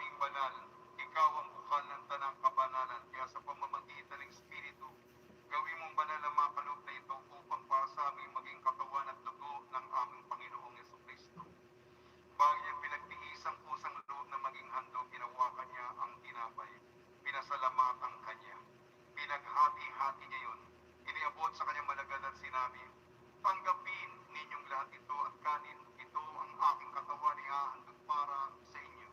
aming banal. Ikaw ang bukal ng tanang kabanalan. Kaya sa pamamagitan ng Espiritu, gawin mong banal ang mga kaloob na ito upang para sa aming maging katawan at dugo ng aming Panginoong Jesucristo. Bago niya pinagtiis ang pusang loob na maging handog, ginawa kanya ang tinapay. Pinasalamatan kanya. Pinaghati-hati niya yun. Iniabot sa kanyang malagad at sinabi, tanggapin ninyong lahat ito at kanin. Ito ang aking katawan na ihahandog para sa inyo.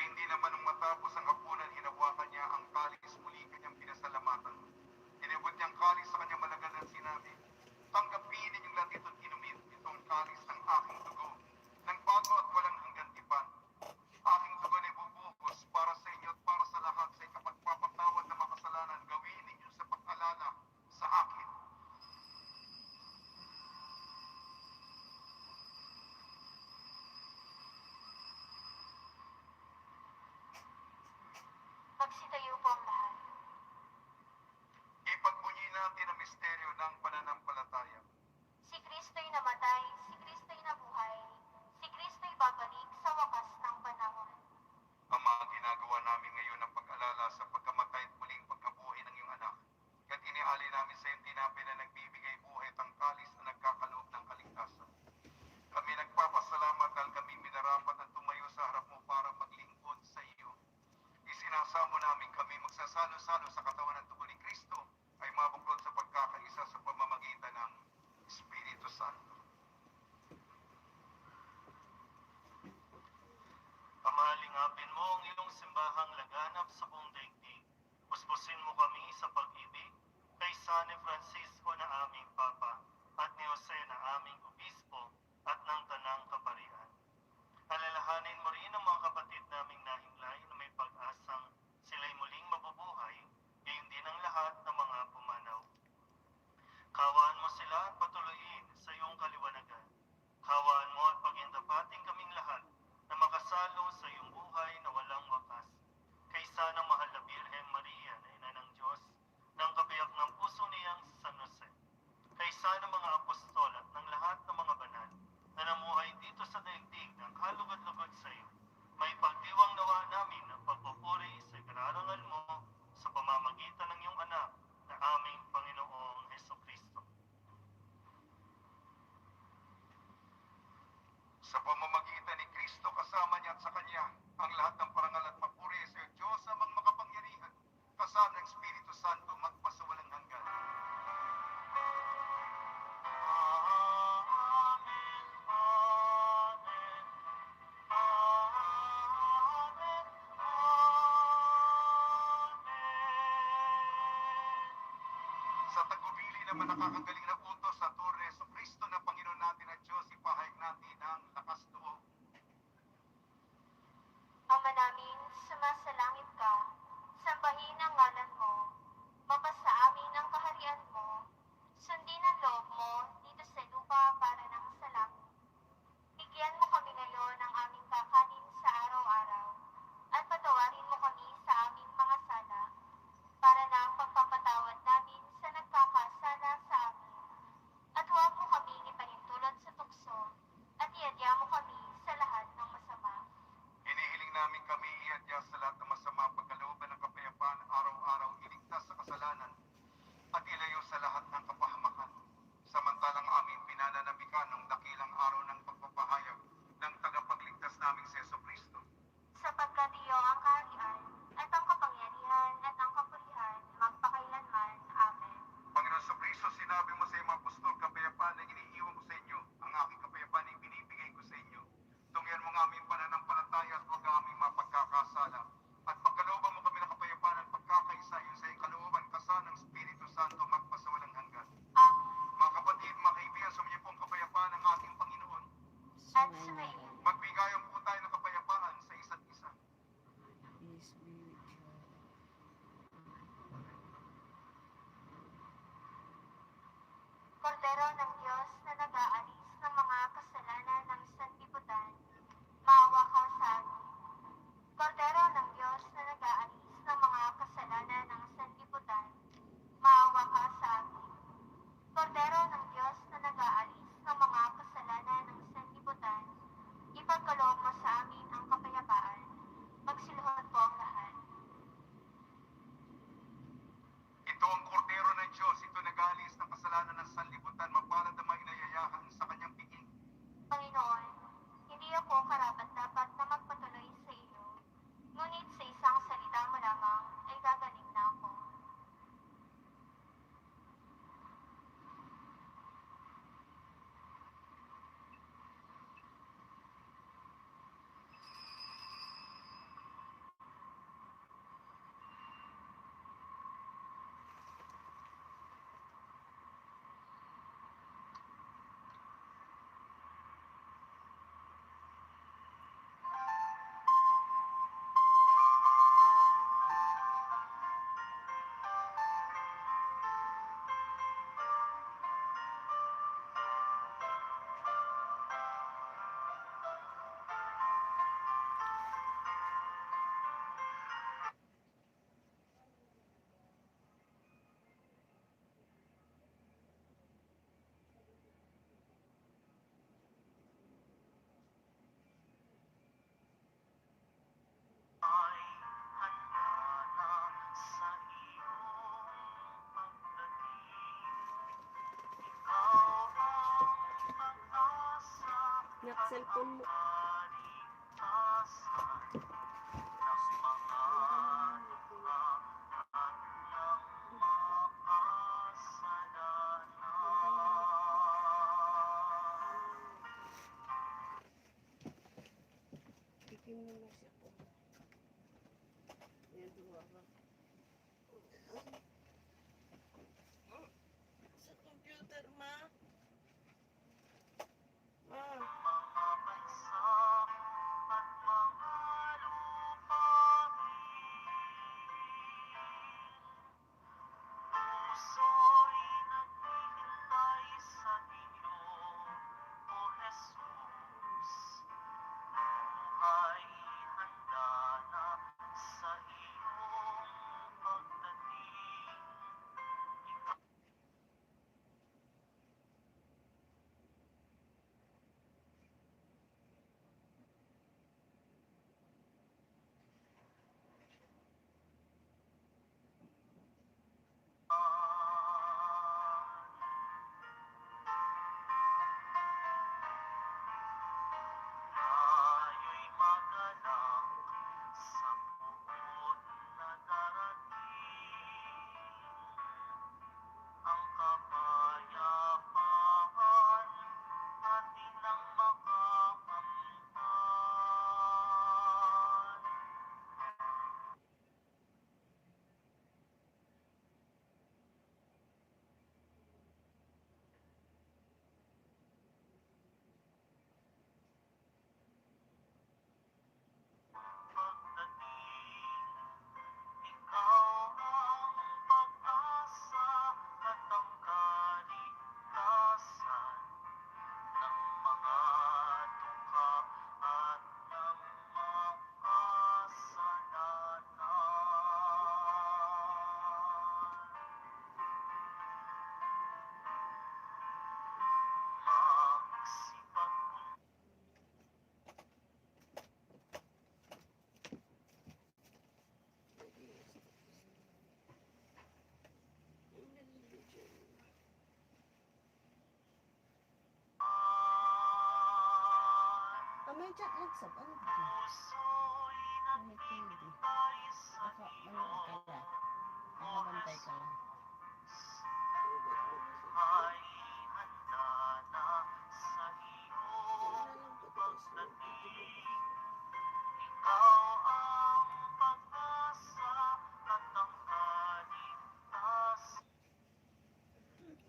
Hindi naman nung matapos ang hapunan, hinawakan niya ang kalis, muli kanyang pinasalamatan. Inabot niyang kalis sa kanyang malagad at sinabi, tanggapin ninyong lahat ito't inumin. Itong kalis ng aking dugo, ng bago at walang hanggan tipan. Aking dugo na ibubuhos para sa inyo at para sa lahat sa ikapagpapatawad na makasalanan. Gawin ninyo sa pag-alala sa akin. Magsitayo po ang lahat. Ipagbunyi natin ang misteryo ng pananampalataya. Si Kristo'y namatay, si Kristo'y nabuhay, si Kristo'y babalik sa wakas ng panahon. Ang mga ginagawa namin ngayon ng pag-alala sa pagkamatay at muling pagkabuhay ng iyong anak. Kaya't iniali namin sa iyong tinapay na nagbibigay buhay at ang kalis na nagkakaloob ng kaligtasan. Kami nagpapasalamat dahil kami minarapat at tumayo sa harap mo para maglingkod sa iyo. Isinasamo namin kami magsasalo-salo sa katawan at dugo ni Kristo ay mabuklod sa pagkakaisa sa pamamagitan ng Espiritu Santo. Pamalingapin mo ang iyong simbahang laganap sa buong daigdig. Puspusin mo kami sa pag-ibig kay San Francisco na aming Papa at ni Jose na aming Obispo at ng Tanang Kaparian. Alalahanin mo rin ang mga kapatid naming nahimlay na may pag-asang sila'y muling mabubuhay, gayon din ang lahat ng mga pumanaw. Kawaan mo sila at patuloyin sa iyong kaliwanagan. Kawaan mo at pagindapating kaming lahat na makasalo sa iyong buhay na walang wakas. Kaysa ng mahal na Birhen Maria na ina ng Diyos, ng kabiyak ng puso niyang San Jose. Kaysa ng mga apostol at ng lahat ng mga banal na namuhay dito sa daigdig ng kalugod-lugod sa iyo. May pagdiwang nawa namin ang pagpupuri sa ikararangal mo sa pamamagitan ng iyong anak na aming Panginoong Hesukristo. Sa pamamagitan ni Kristo kasama niya at sa Kanya, ang lahat ng parangal at papuri sa iyo, Diyos amang makapangyarihan, kasama ng Espiritu Santo, magpasawalang hanggan. Amen, Amen, Amen, Amen. Sa tagubili naman nakakagaling na utos sa turo ni Jesucristo na Panginoon natin at Diyos, ipahayag natin ang lakas loob. Ama namin, sumasalangit ka, sambahin ang ngalan mo, mapasa amin ang kaharian mo, sundin ang loob mo dito sa lupa para ng sa langit. Bigyan mo kami ngayon ng aming kakanin sa araw-araw, at patawarin mo kami sa aming mga sala, para ng pagpapatawad namin sa nagkakasala sa amin. cellphone mo. Tikim mo na siya po. Yan, duwa ba? Sa computer, ma. Ma. May chat WhatsApp, ano ba? May hindi. Manood ka lang. Nakabantay ka lang.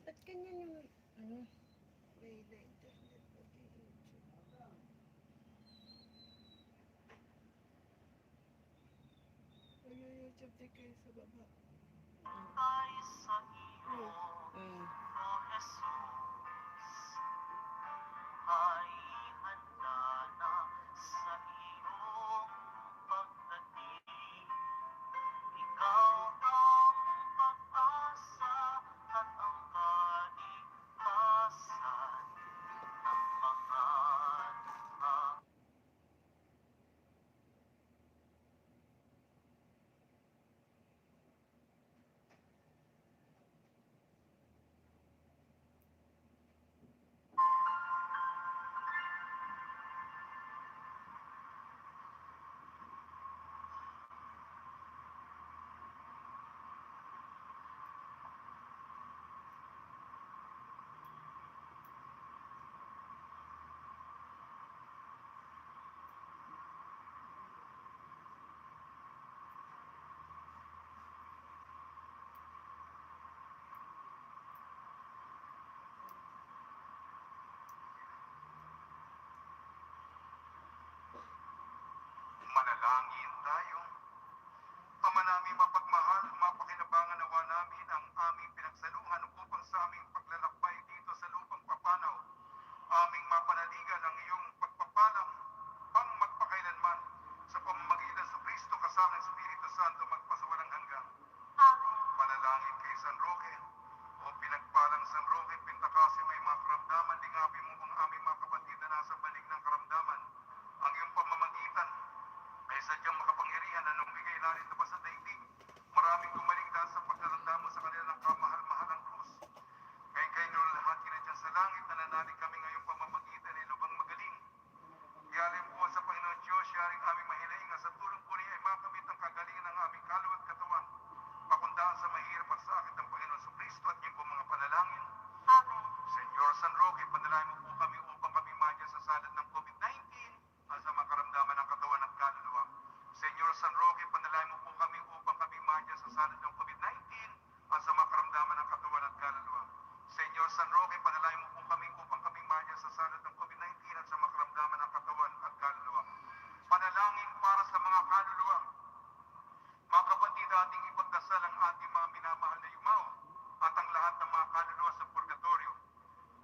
Ba't ganyan yung, ano? May na internet pati YouTube. Mag-YouTube din kayo sa baba. Manalangin tayo. Ama namin mapagmahal, mapakinabangan nawa namin ang aming pinagsaluhan upang sa aming paglalakbay dito sa lupang papanaw. Aming mapanaligan ang iyong pagpapalang pang magpakailanman sa pamamagitan sa Kristo kasama ng Espiritu Santo magpasawalang hanggan. Amen. Panalangin kay San Roque. O pinagpalang San Roque, pintakasi may mga karamdaman, lingapin mo kung aming mga kapatid na nasa banig ng karamdaman. Ang iyong pamamagitan ay sadyang makapangyarihan na nung bigay narin ito pa sa daigdig. Maraming gumaling ng COVID-19 at sa mga karamdaman ng katawan at kaluluwa. Senyor San Roque, panalangin mo po kami upang kaming maya sa salot ng COVID-19 at sa mga karamdaman ng katawan at kaluluwa. Panalangin para sa mga kaluluwa. Mga kapatid, ating ipagdasal ang ating mga minamahal na yumao at ang lahat ng mga kaluluwa sa purgatorio.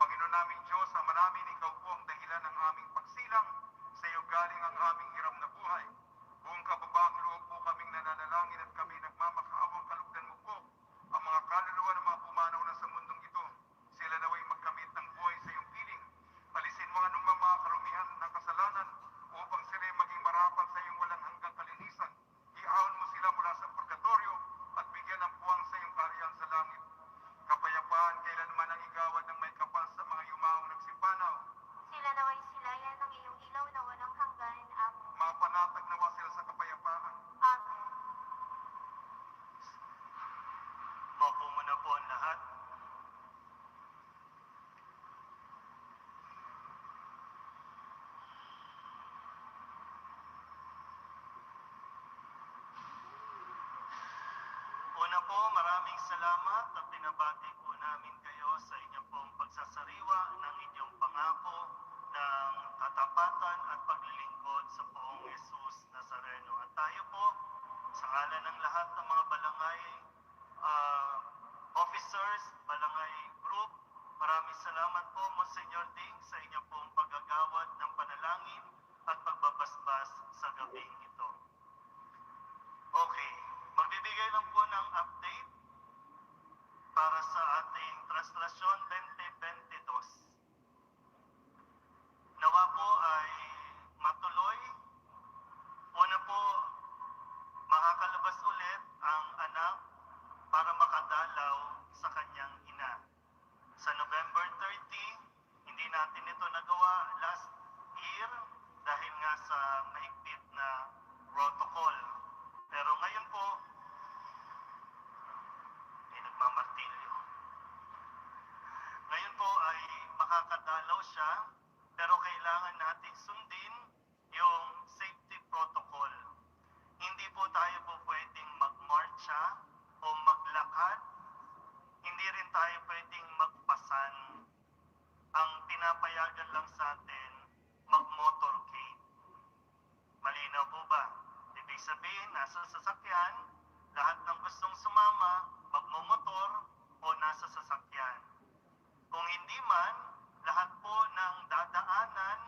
Panginoon naming Diyos, Ama namin, Ikaw po ang dahilan ng aming pagsilang. Sa iyo galing ang aming hiram na buhay. Buong kababaang loob po kaming nananalangin at kami nagmamakaawang kalugdan mo po ang mga kaluluwa ng mga pumanaw na sa mundong ito. Sila naway magkamit ng buhay sa iyong piling. Alisin mo anumang mga karumihan ng kasalanan upang sila maging marapat sa iyong walang hanggang kalinisan. Iahon mo sila mula sa purgatorio at bigyan ng puwang sa iyong kaharian sa langit. Kapayapaan kailanman ang igawad ng may kapal sa mga yumaong nagsipanaw. Sila naway silayan ng iyong ilaw na walang hanggan. Amen. Mapanatag nawa sila sa kapayapaan. Amen. Maupo muna po ang lahat. Una po, maraming salamat at binabati po namin kayo sa inyong pong pagsasariwa ng inyong pangako ng katapatan at paglilingkod sa poong Jesus Nazareno. At tayo po, sa ngalan ng lahat ng mga balangay officers, balangay group, maraming salamat po, Monsignor Ding, sa inyong pong paggagawad ng panalangin at pagbabasbas sa gabing ito. Okay, magbibigay lang po ng update para sa ating Translasyon 2022. Nawa po ay matuloy. Una po, makakalabas ulit ang anak para makadalaw sa kanyang ina. Sa November 30, hindi natin ito nagawa last year dahil nga sa mahigpit na protocol. Pero ngayon po, may nagmamartilyo. Ngayon po ay makakadalaw siya, pero kailangan natin sundin yung safety protocol. Hindi po tayo po pwedeng magmarcha o maglakad. Hindi rin tayo pwedeng magpasan. Ang pinapayagan lang sa atin, mag-motorcade. Malinaw po ba? Ibig sabihin, nasa sasakyan, lahat ng gustong sumama, magmumotor o nasa sasakyan. Kung hindi man, lahat po ng dadaanan,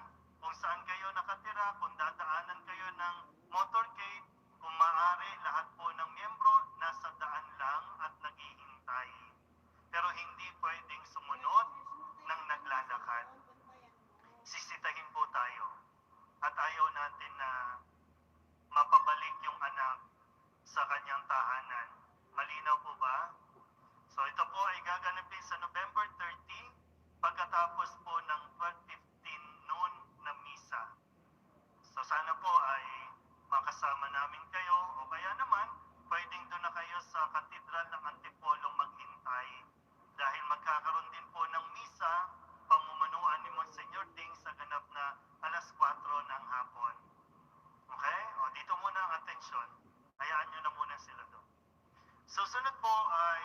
kung saan kayo nakatira, kung dadaanan kayo ng motorcade, kung maaari, lahat po ng miyembro nasa daan lang at naghihintay. Pero hindi pwedeng sumunod ng naglalakad. Sisitahin po tayo. At ayaw natin na mapabalik yung anak sa kanyang tahanan. Malinaw po ba? So ito po ay gaganapin sa November 30 pagkatapos po ng 12:15 noon na misa. So sana po ay makasama namin kayo o kaya naman pwedeng doon na kayo sa Katedral ng Antipolo maghintay dahil magkakaroon din po ng misa pamumunuan ni Monsignor Ding sa ganap na alas 4 ng hapon. Okay? O dito muna ang atensyon. Hayaan nyo na muna sila doon. Susunod po ay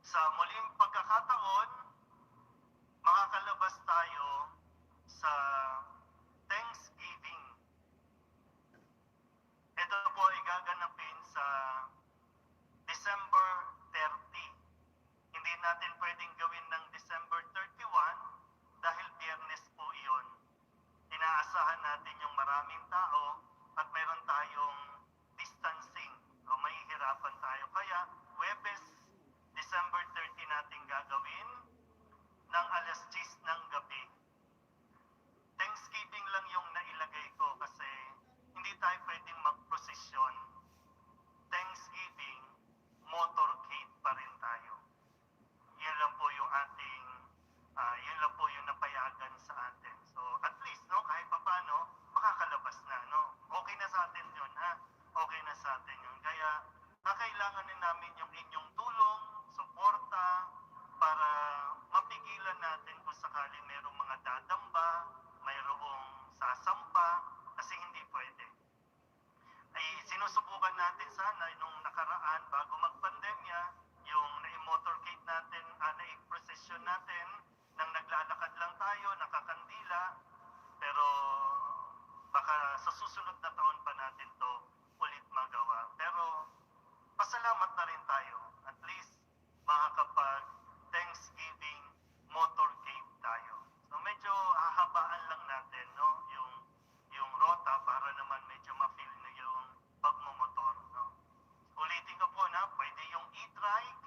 sa muling pagkakataon, makakalabas tayo sa Thanksgiving. Ito po ay gaganapin sa December 30. Hindi natin pwedeng gawin ng December 31 dahil Biyernes po iyon. Inaasahan natin yung maraming tao at mayroon tayong distancing o mahihirapan tayo. Kaya, Huwebes, December 30 natin gagawin ng alas 10 ng gabi. Thanksgiving lang yung nailagay ko kasi hindi tayo pwedeng magprosesyon. Thanksgiving, motorcade pa rin tayo. Yun lang po yung ating, yun lang po yung napayagan sa atin. So, at least, no, kahit pa paano, makakalabas na, no? Okay na sa atin yun, ha? Okay na sa atin yun. Kaya, kakailangan din namin yung inyong tulong, suporta, para mapigilan natin kung sakali mayroong mga dadamba, mayroong sasampa, kasi hindi pwede. Ay, sinusubukan natin sana nung nakaraan bago magpandemya, yung na-motorcade natin, na-procession natin, nang naglalakad lang tayo, nakakandila, pero baka sa susunod na taon pa natin to ulit magawa. Pero pasalamat na rin tayo. At least makakapag Thanksgiving motorcade tayo. So medyo hahabaan lang natin, no, yung rota para naman medyo ma-feel na yung pagmumotor, no. Ulitin ko po na pwede yung e-trike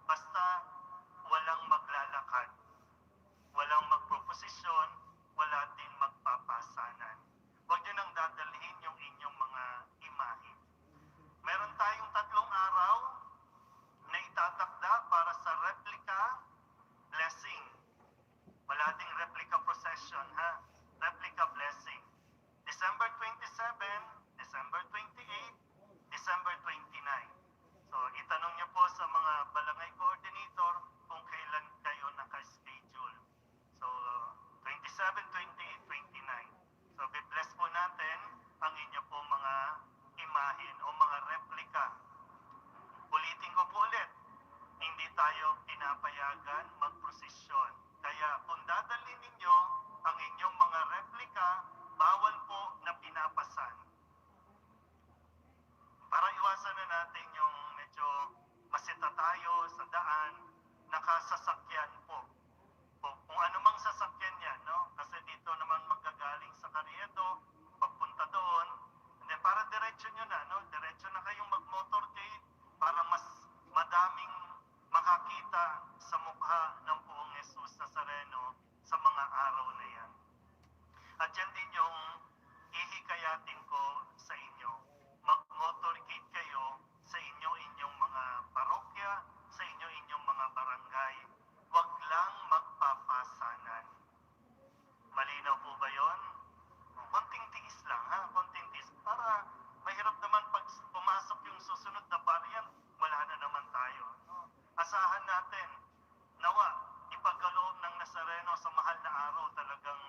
basta walang maglalakad, walang magproposisyon, wala din magpapasanan. Huwag nyo nang dadalhin yung inyong mga imahe. Meron tayong 3 araw na itatakda para sa replica blessing. Wala ding replica procession, ha? Replica blessing. December 27, December 28, December 29. So, itanong niyo po sa mga barangay coordinator kung kailan kayo naka-schedule. So, 27, 28, 29. So, be-bless po natin ang inyo po mga imahin o mga replika. Ulitin ko po ulit, hindi tayo pinapayagan magprosesyon. Kaya kung dadalhin ninyo ang inyong mga replika, bawal po na pinapasan. Para iwasan na natin yung medyo masita tayo sa daan, nakasasakyan po. Kung anumang sasakyan yan, no? Kasi dito naman magagaling sa Carriedo, papunta doon. And then para diretso nyo na, no? Diretso na kayong mag-motorcade para mas madaming makakita sa mukha ng Poong Jesus Nazareno sa mga araw na yan. At yan din yung ihikayatin ko sa inyo. Mag-motorcade kayo sa inyong mga parokya, sa inyong mga barangay. Huwag lang magpapasanan. Malinaw po ba yon? Konting tiis lang, ha? Konting tiis. Para mahirap naman pag pumasok yung susunod na variant, wala na naman tayo. No? Asahan natin, nawa, ipagkaloob ng Nazareno sa mahal na araw, talagang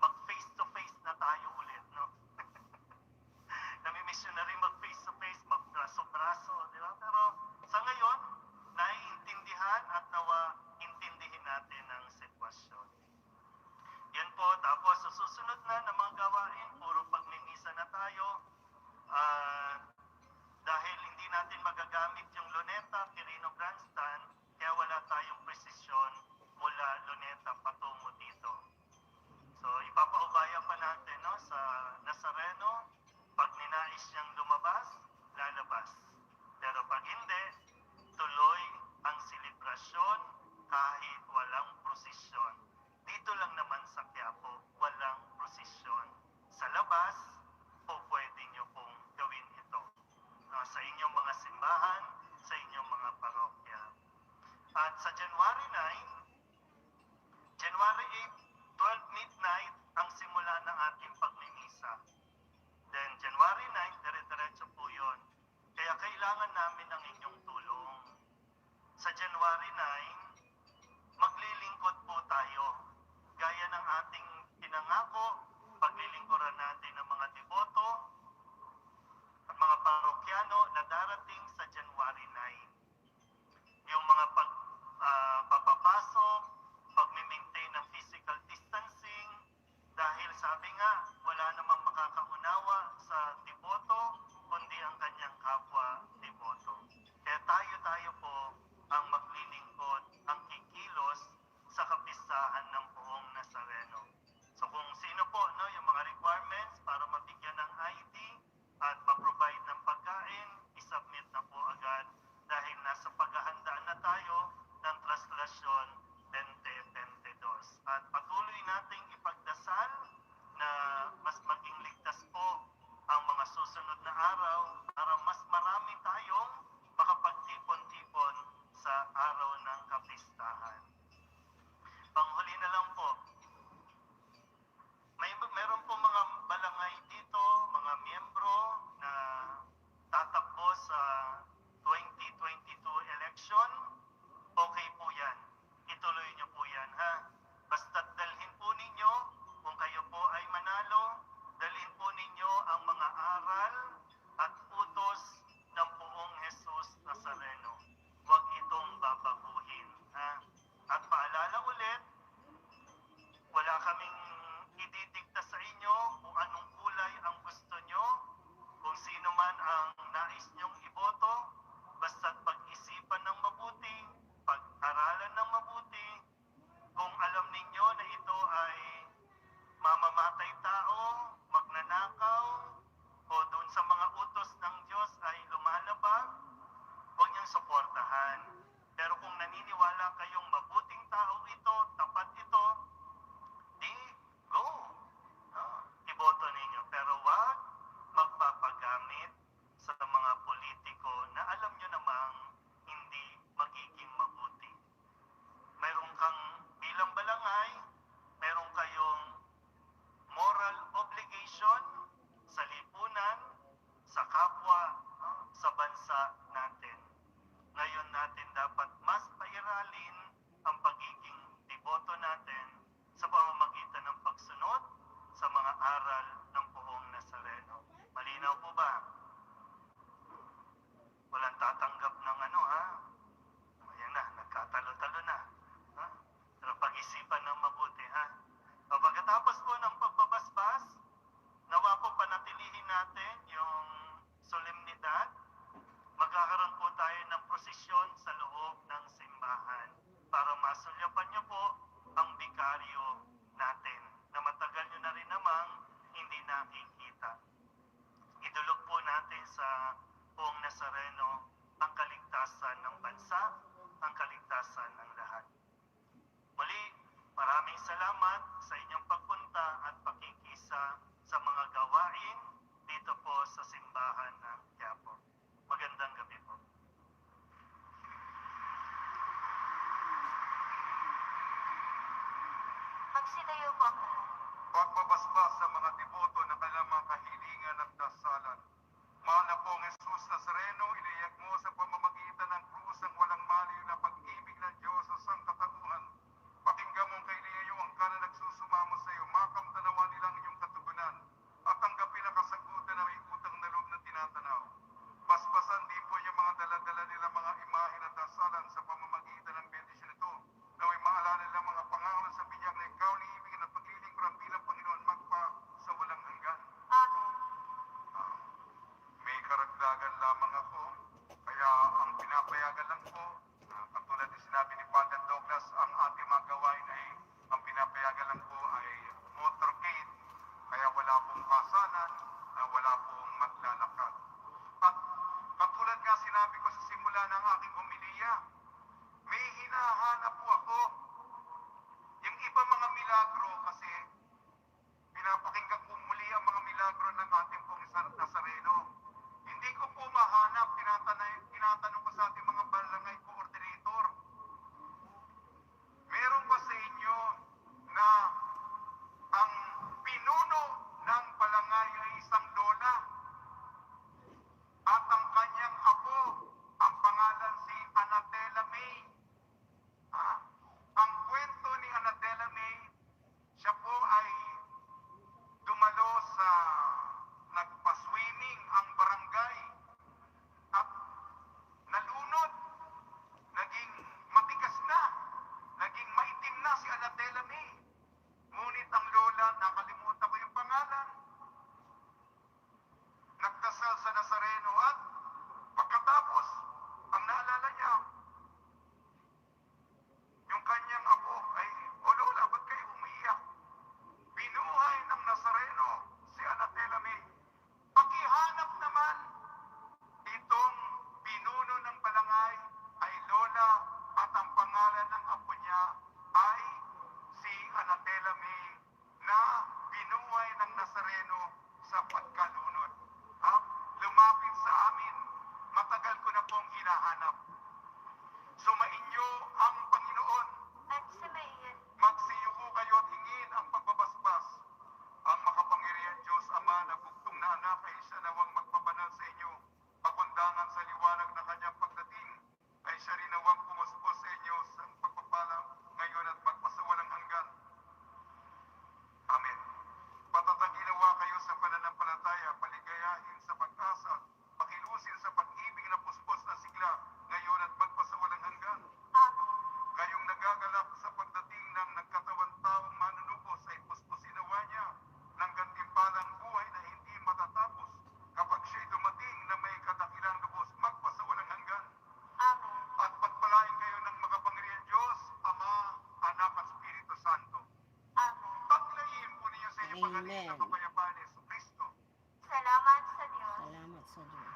mag-face-to-face na tayo ulit, no? Namimiss yun na rin mag-face-to-face, mag-braso-braso, di ba? Pero sa ngayon, naiintindihan at nawa intindihin natin ang sitwasyon. Yan po, tapos sa susunod na mga gawain, puro pagmimisa na tayo. Dahil hindi natin magagamit yung Luneta, Quirino Grandstand, kaya wala tayong presisyon mula Luneta patungo dito. So, ipapaubaya pa natin, no, sa Nazareno, pag ninais niyang lumabas, lalabas. Pero pag hindi, tuloy ang selebrasyon kahit walang prosesyon. Dito lang naman sa Quiapo, walang prosesyon. Sa labas, po pwede nyo pong gawin ito. Sa inyong mga simbahan, sa inyong mga parokya. At sa January 9, January 8, 12 midnight ang simula ng ating pagmimisa. Then January 9, suportahan. Pero kung naniniwala kayong mabuting tao ito, tapat ito, di go. Iboto ninyo. Pero wag magpapagamit sa mga politiko na alam nyo namang hindi magiging mabuti. Mayroon kang bilang balangay, mayroon kayong moral obligation sa lipunan, sa kapwa, sa bansa natin. Ngayon natin dapat mas pairalin ang pagiging deboto natin sa pamamagitan ng pagsunod sa mga aral ng Poong Nazareno. Malinaw po ba? Walang tatanggap ng Ayan na, nagkatalo-talo na. Ha? Pero pag-isipan ng mabuti, ha? O pagkatapos po ng pagbabasbas, nawa po panatilihin natin yung solemnidad. Magkakaroon po tayo ng prosesyon sa loob ng simbahan para masulyapan niyo po ang bikaryo natin na matagal nyo na rin namang hindi nakikita. Idulog po natin sa Poong Nazareno ang kaligtasan ng bansa, ang kaligtasan ng lahat. Muli, maraming salamat sa inyong pagpunta at pakikisa sa mga gawain dito po sa simbahan ng Quiapo. Magandang gabi po. Magsidayo po ang lahat. Pagbabasbas sa mga deboto na kanilang mga kahilingan at dasalan. Mahal na pong Jesus Nazareno, iniyak mo sa pamamagitan ng krus ang walang maliw na pag-ibig ng Diyos sa sangkatauhan. Pakinggan mong kailiyayo ang ka na nagsusumamo sa iyo, makamtanawa nilang inyong katugunan at tanggapin ang kasagutan na may utang na loob na tinatanaw. Basbasan di po yung mga daladala nila mga imahe na dasalan sa pamamagitan ng bendisyon nito na may maalala nilang mga pangalan sa binyag na ikaw ni ibigin at paglilingkuran bilang Panginoon magpa sa walang hanggan. Amen. May karagdagan lamang ako, kaya ang pinapayagan lang po, katulad din sinabi ni Father Douglas, ang ating mga gawain ay, ang pinapayagan lang po ay motorcade, kaya wala pong pasanan, wala pong maglalakad. At katulad nga sinabi ko sa simula ng aking homilya, may hinahanap po ako. Yung iba mga milagro kasi, pinapakinggan ko muli ang mga milagro ng ating pong Nazareno. Hindi ko po mahanap, tinatanong ko sa ating mga barangay coordinator. Meron ba sa inyo na ang pinuno ng barangay ay isang lola at ang kanyang apo, ang pangalan si Anatela May? Ang kwento ni Anatela May, siya po ay dumalo sa nagpa-swimming ang barangay at nalunod, naging matigas na, naging maitim na si Anatela May. Ngunit ang lola, nakalimutan ko yung pangalan, nagdasal sa Nazareno at pagkatapos, ang naalala niya, yung kanyang apo ay, o lola, ba't kayo umiiyak? Binuhay ng Nazareno si Anatela May. Pakihanap naman, itong pinuno ng balangay ay lola at ang pangalan ng apo niya ay si Anatela May na binuhay ng Nazareno sa pagkalunod. Lumapit sa amin, matagal ko na pong hinahanap. Sumainyo ang Panginoon. At sumayin. Magsiyuko kayo at hingin ang pagbabasbas. Ang makapangyarihan Diyos Ama na bugtong na anak ay siya nawang magpabanal sa inyo. Pagundangan sa liwanag na kanyang pagdating ay siya rin nawang pumuspos sa inyo sa pagpapala ngayon at magpasawalang hanggan. Amen. Patataginawa kayo sa pananampalataya, paligayahin sa pag-asa, pakilusin sa pag-ibig na puspos na sigla ngayon at magpasawalang hanggan. Amen. Kayong nagagalak sa pagdating ng nagkatawang taong manunubos ay puspusin nawa niya ng gantimpalang buhay na hindi matatapos. Kapag siya'y dumating na may kadakilang lubos, magpasawalang hanggan. Amen. At pagpalain kayo ng makapangyarihan Diyos, Ama, Anak at Espiritu Santo. Amen. Paglayin po ninyo sa inyong pagaling Amen. sa kapayapaan ni Jesucristo. Salamat sa Diyos. Salamat sa Diyos.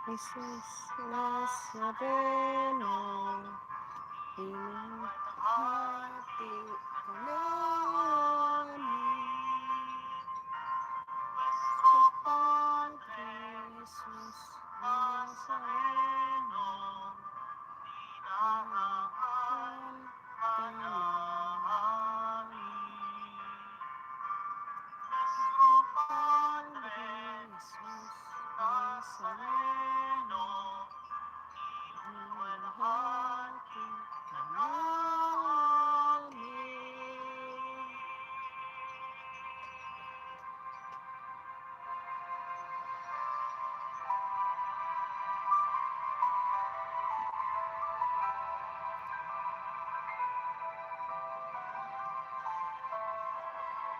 Jesus Nazareno, pinahati ka namin. Nuestro Padre Jesus Nazareno, minamahal ka namin. Nuestro Padre Jesus Nazareno,